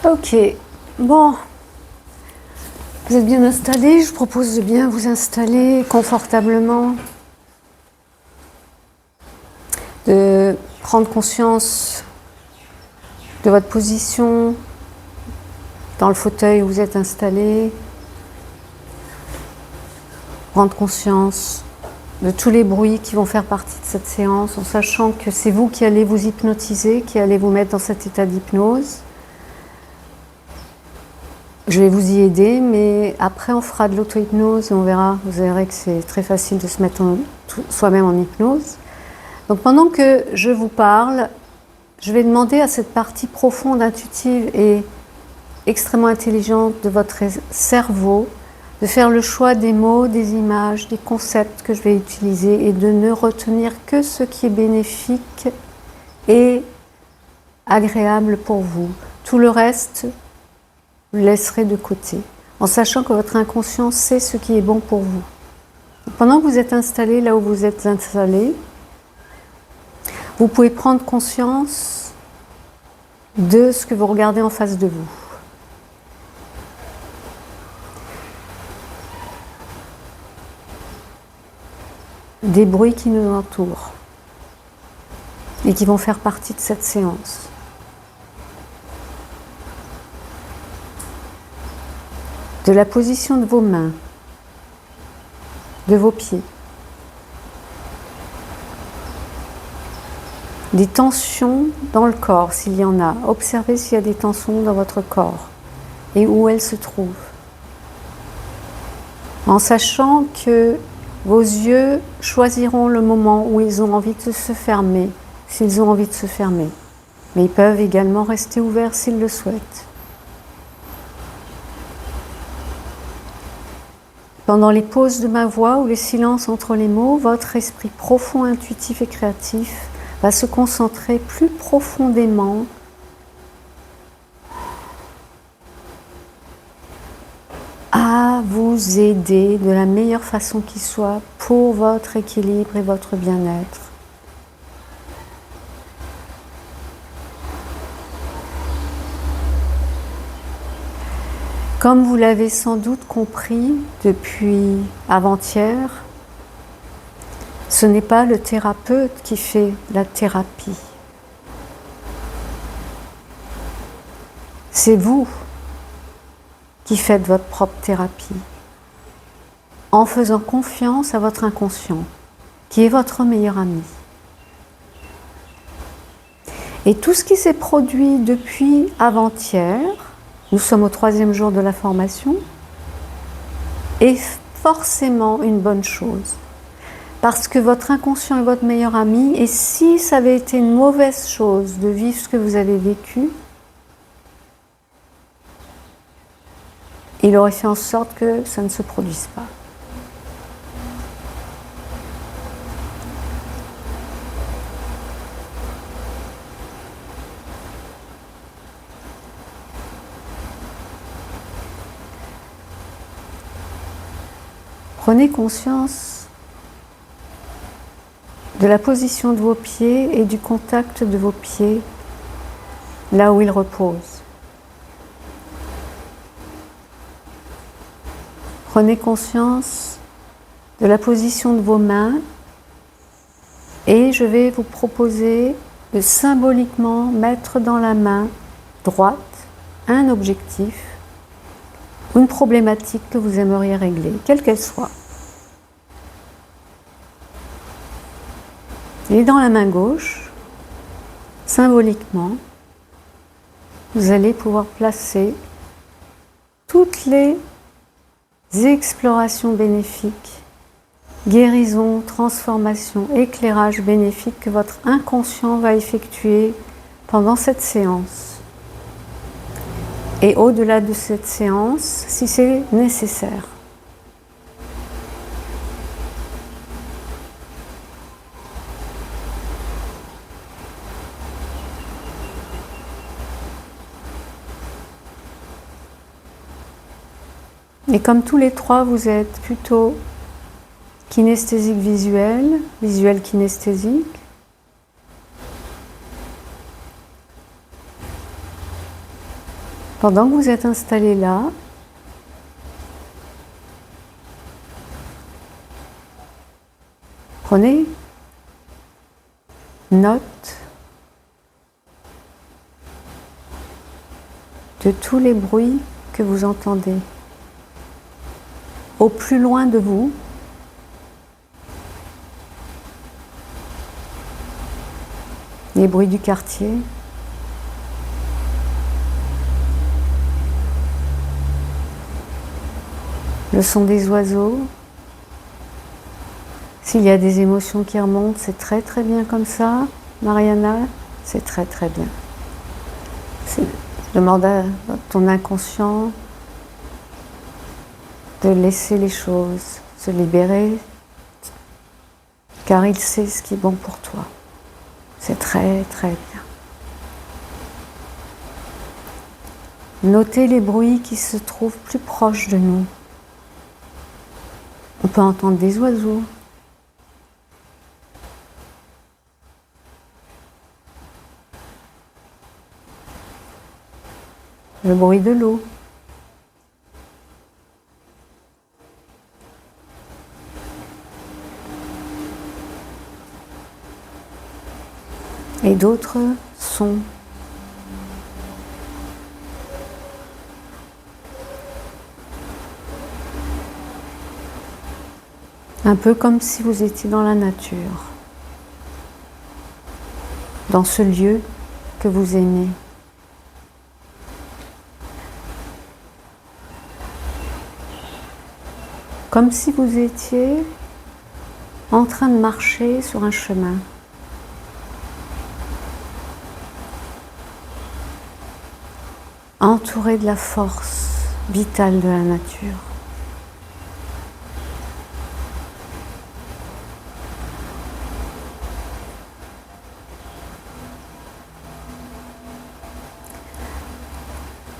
Ok, bon, vous êtes bien installés, je vous propose de bien vous installer confortablement, de prendre conscience de votre position dans le fauteuil où vous êtes installé, prendre conscience de tous les bruits qui vont faire partie de cette séance, en sachant que c'est vous qui allez vous hypnotiser, qui allez vous mettre dans cet état d'hypnose. Je vais vous y aider, mais après on fera de l'auto-hypnose et on verra, vous verrez que c'est très facile de se mettre soi-même en hypnose. Donc pendant que je vous parle, je vais demander à cette partie profonde, intuitive et extrêmement intelligente de votre cerveau de faire le choix des mots, des images, des concepts que je vais utiliser et de ne retenir que ce qui est bénéfique et agréable pour vous. Tout le reste, vous le laisserez de côté, en sachant que votre inconscient sait ce qui est bon pour vous. Pendant que vous êtes installé là où vous êtes installé, vous pouvez prendre conscience de ce que vous regardez en face de vous. Des bruits qui nous entourent et qui vont faire partie de cette séance. De la position de vos mains, de vos pieds, des tensions dans le corps s'il y en a. Observez s'il y a des tensions dans votre corps et où elles se trouvent. En sachant que vos yeux choisiront le moment où ils ont envie de se fermer, s'ils ont envie de se fermer. Mais ils peuvent également rester ouverts s'ils le souhaitent. Pendant les pauses de ma voix ou les silences entre les mots, votre esprit profond, intuitif et créatif va se concentrer plus profondément à vous aider de la meilleure façon qui soit pour votre équilibre et votre bien-être. Comme vous l'avez sans doute compris depuis avant-hier, ce n'est pas le thérapeute qui fait la thérapie. C'est vous qui faites votre propre thérapie, en faisant confiance à votre inconscient, qui est votre meilleur ami. Et tout ce qui s'est produit depuis avant-hier, nous sommes au 3e jour de la formation, est forcément une bonne chose. Parce que votre inconscient est votre meilleur ami, et si ça avait été une mauvaise chose de vivre ce que vous avez vécu, il aurait fait en sorte que ça ne se produise pas. Prenez conscience de la position de vos pieds et du contact de vos pieds là où ils reposent. Prenez conscience de la position de vos mains et je vais vous proposer de symboliquement mettre dans la main droite un objectif, une problématique que vous aimeriez régler, quelle qu'elle soit. Et dans la main gauche, symboliquement, vous allez pouvoir placer toutes les explorations bénéfiques, guérison, transformation, éclairage bénéfique que votre inconscient va effectuer pendant cette séance. Et au-delà de cette séance, si c'est nécessaire. Et comme tous les trois, vous êtes plutôt kinesthésique visuel, visuel kinesthésique, Pendant que vous êtes installé là, prenez note de tous les bruits que vous entendez. Au plus loin de vous, les bruits du quartier, le son des oiseaux. S'il y a des émotions qui remontent, c'est très très bien comme ça, Mariana, c'est très très bien. Demande à ton inconscient de laisser les choses se libérer, car il sait ce qui est bon pour toi. C'est très très bien. Notez les bruits qui se trouvent plus proches de nous. On peut entendre des oiseaux. Le bruit de l'eau. Et d'autres sons. Un peu comme si vous étiez dans la nature, dans ce lieu que vous aimez. Comme si vous étiez en train de marcher sur un chemin. Entouré de la force vitale de la nature.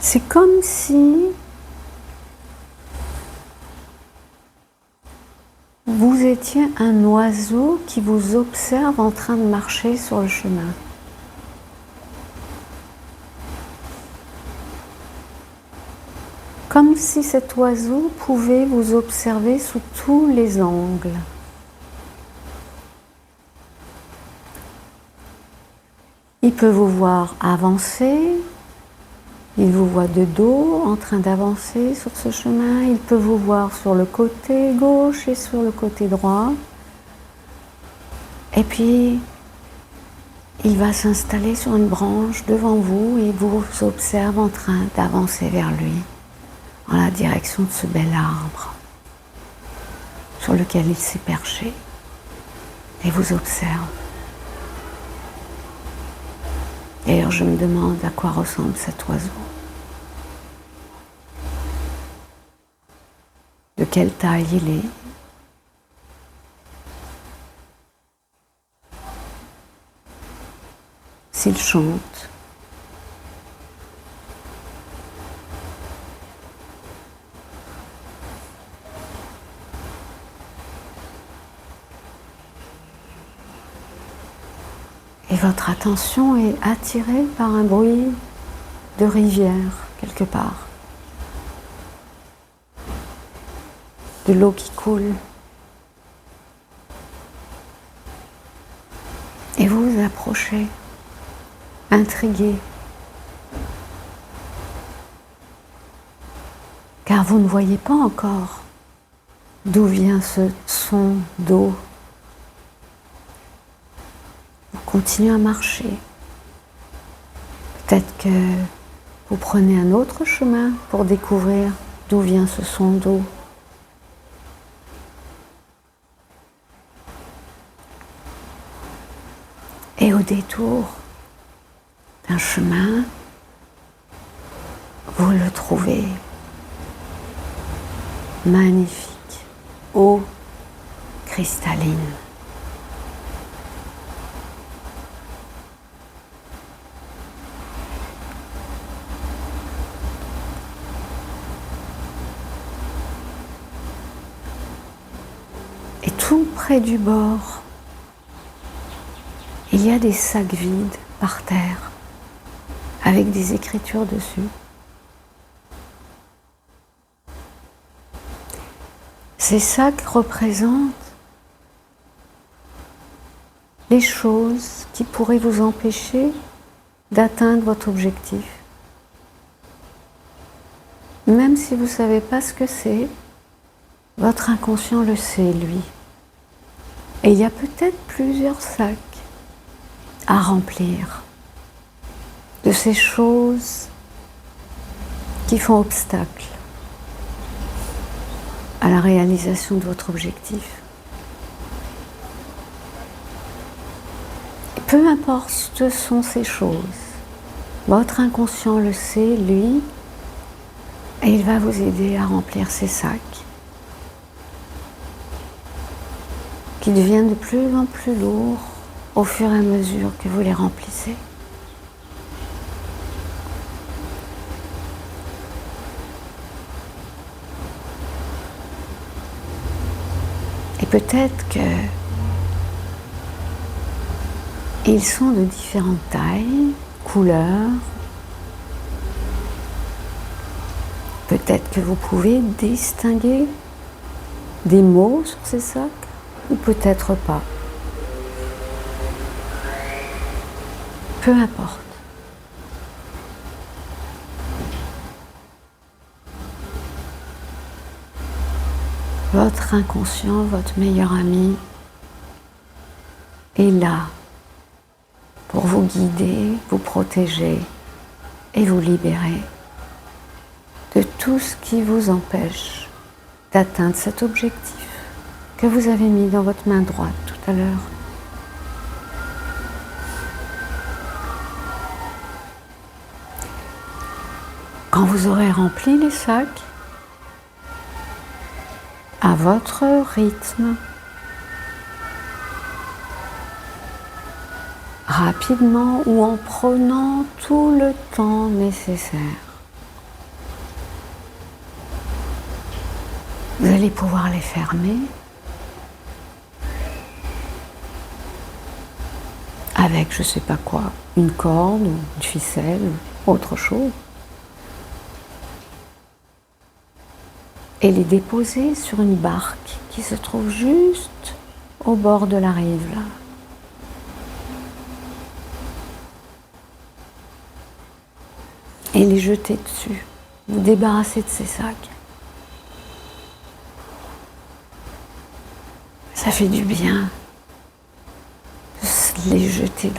C'est comme si vous étiez un oiseau qui vous observe en train de marcher sur le chemin. Comme si cet oiseau pouvait vous observer sous tous les angles. Il peut vous voir avancer, il vous voit de dos en train d'avancer sur ce chemin, il peut vous voir sur le côté gauche et sur le côté droit. Et puis, il va s'installer sur une branche devant vous et vous observe en train d'avancer vers lui, en la direction de ce bel arbre sur lequel il s'est perché et vous observe. D'ailleurs, je me demande à quoi ressemble cet oiseau. De quelle taille il est. S'il chante. Et votre attention est attirée par un bruit de rivière quelque part. De l'eau qui coule. Et vous vous approchez, intrigué. Car vous ne voyez pas encore d'où vient ce son d'eau. Vous continuez à marcher. Peut-être que vous prenez un autre chemin pour découvrir d'où vient ce son d'eau. Et au détour d'un chemin, vous le trouvez magnifique, eau cristalline. Et tout près du bord, il y a des sacs vides par terre, avec des écritures dessus. Ces sacs représentent les choses qui pourraient vous empêcher d'atteindre votre objectif. Même si vous ne savez pas ce que c'est, votre inconscient le sait, lui. Et il y a peut-être plusieurs sacs à remplir de ces choses qui font obstacle à la réalisation de votre objectif. Peu importe ce sont ces choses, votre inconscient le sait, lui, et il va vous aider à remplir ces sacs qui deviennent de plus en plus lourds au fur et à mesure que vous les remplissez. Et peut-être que ils sont de différentes tailles, couleurs. Peut-être que vous pouvez distinguer des mots sur ces sacs, ou peut-être pas. Peu importe. Votre inconscient, votre meilleur ami, est là pour vous guider, vous protéger et vous libérer de tout ce qui vous empêche d'atteindre cet objectif que vous avez mis dans votre main droite tout à l'heure. Quand vous aurez rempli les sacs, à votre rythme, rapidement ou en prenant tout le temps nécessaire, vous allez pouvoir les fermer avec je ne sais pas quoi, une corde ou une ficelle ou autre chose, et les déposer sur une barque qui se trouve juste au bord de la rive là. Et les jeter dessus, vous débarrasser de ces sacs. Ça fait du bien de se les jeter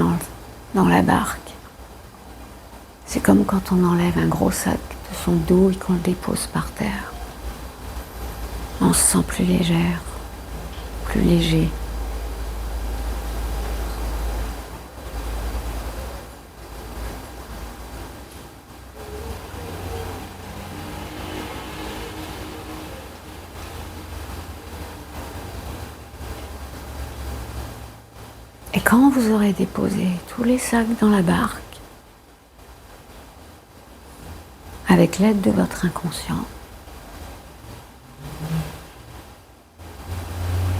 dans la barque. C'est comme quand on enlève un gros sac de son dos et qu'on le dépose par terre. On se sent plus légère, plus léger. Et quand vous aurez déposé tous les sacs dans la barque, avec l'aide de votre inconscient,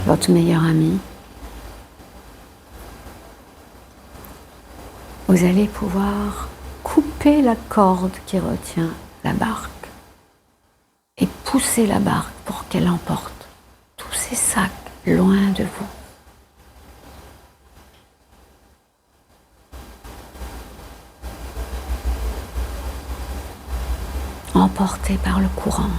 votre meilleur ami, vous allez pouvoir couper la corde qui retient la barque et pousser la barque pour qu'elle emporte tous ces sacs loin de vous. Emportée par le courant.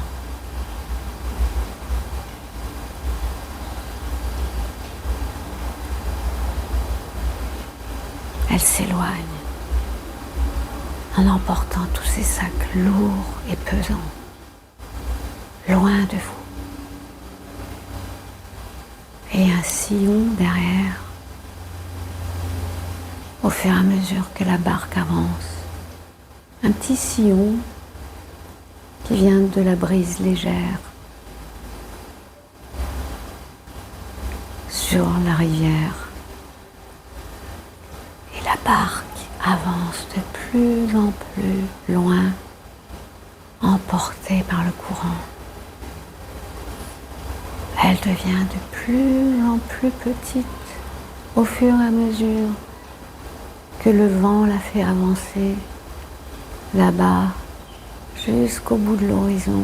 Elle s'éloigne en emportant tous ces sacs lourds et pesants, loin de vous. Et un sillon derrière, au fur et à mesure que la barque avance. Un petit sillon qui vient de la brise légère sur la rivière. Et la barque avance de plus en plus loin, emportée par le courant. Elle devient de plus en plus petite au fur et à mesure que le vent la fait avancer là-bas jusqu'au bout de l'horizon.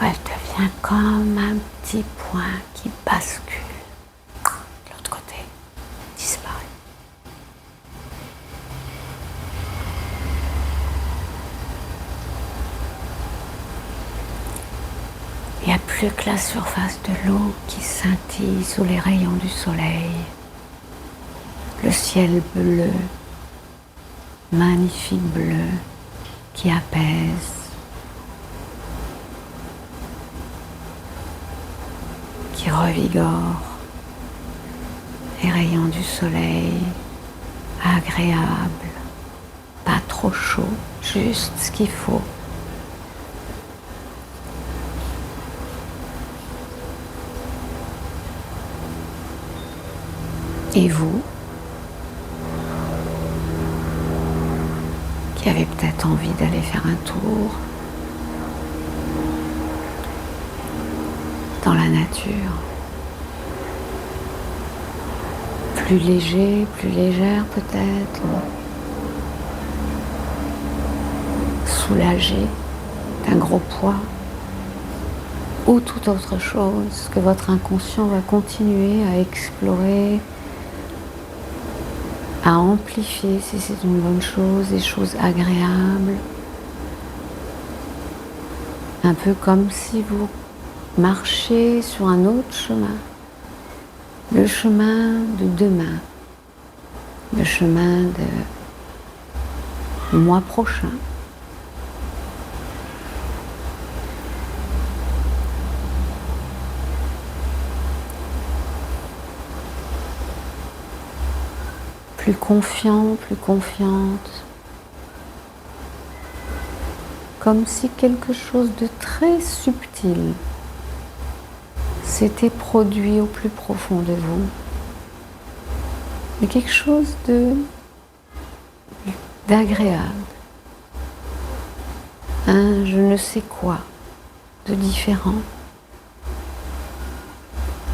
Elle devient devient comme un petit point qui bascule. De l'autre côté, disparaît. Il n'y a plus que la surface de l'eau qui scintille sous les rayons du soleil. Le ciel bleu, magnifique bleu, qui apaise. Qui revigore. Les rayons du soleil, agréables, pas trop chaud, juste ce qu'il faut. Et vous, qui avez peut-être envie d'aller faire un tour dans la nature, plus léger, plus légère peut-être, soulagé d'un gros poids, ou toute autre chose que votre inconscient va continuer à explorer, à amplifier si c'est une bonne chose, des choses agréables. Un peu comme si vous marchiez sur un autre chemin. Le chemin de demain. Le chemin du mois prochain. Plus confiant, plus confiante. Comme si quelque chose de très subtil s'était produit au plus profond de vous. Mais quelque chose d'agréable. Un je ne sais quoi de différent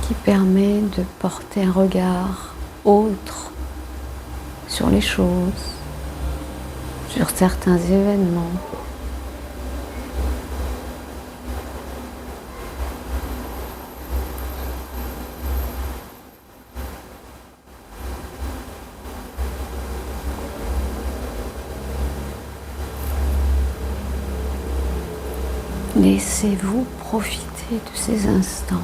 qui permet de porter un regard autre sur les choses, sur certains événements. Laissez-vous profiter de ces instants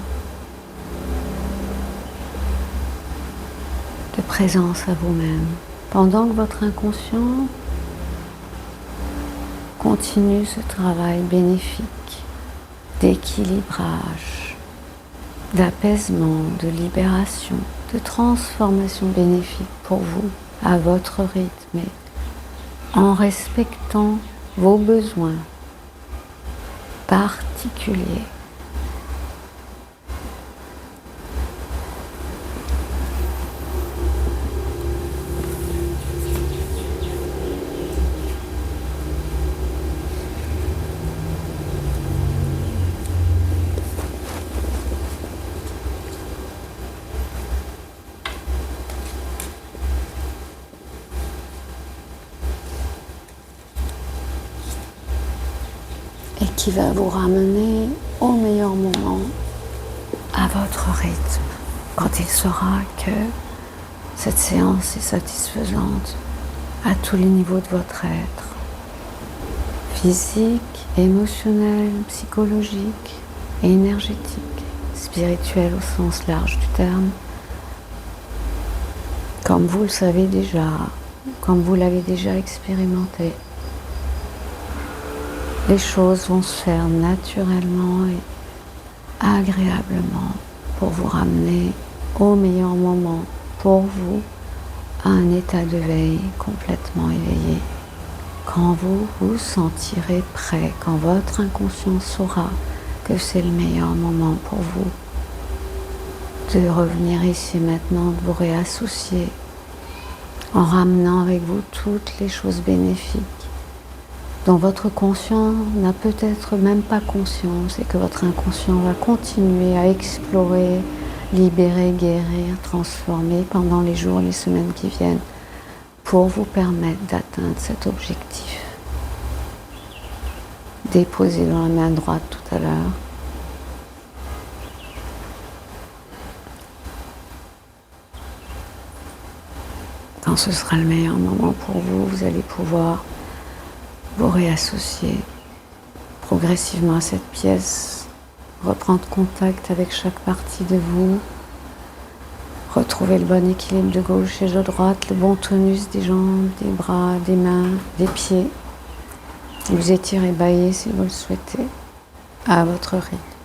de présence à vous-même, pendant que votre inconscient continue ce travail bénéfique d'équilibrage, d'apaisement, de libération, de transformation bénéfique pour vous, à votre rythme, et en respectant vos besoins particuliers. Et qui va vous ramener au meilleur moment, à votre rythme, quand il saura que cette séance est satisfaisante à tous les niveaux de votre être, physique, émotionnel, psychologique, énergétique, spirituel au sens large du terme, comme vous le savez déjà, comme vous l'avez déjà expérimenté. Les choses vont se faire naturellement et agréablement pour vous ramener au meilleur moment pour vous, à un état de veille complètement éveillé. Quand vous vous sentirez prêt, quand votre inconscient saura que c'est le meilleur moment pour vous de revenir ici maintenant, de vous réassocier en ramenant avec vous toutes les choses bénéfiques dont votre conscient n'a peut-être même pas conscience et que votre inconscient va continuer à explorer, libérer, guérir, transformer pendant les jours et les semaines qui viennent pour vous permettre d'atteindre cet objectif. Déposez dans la main droite tout à l'heure ce sera le meilleur moment pour vous. Vous allez pouvoir vous réassocier progressivement à cette pièce, reprendre contact avec chaque partie de vous, retrouver le bon équilibre de gauche et de droite, le bon tonus des jambes, des bras, des mains, des pieds. Vous étirez, baillez si vous le souhaitez, à votre rythme.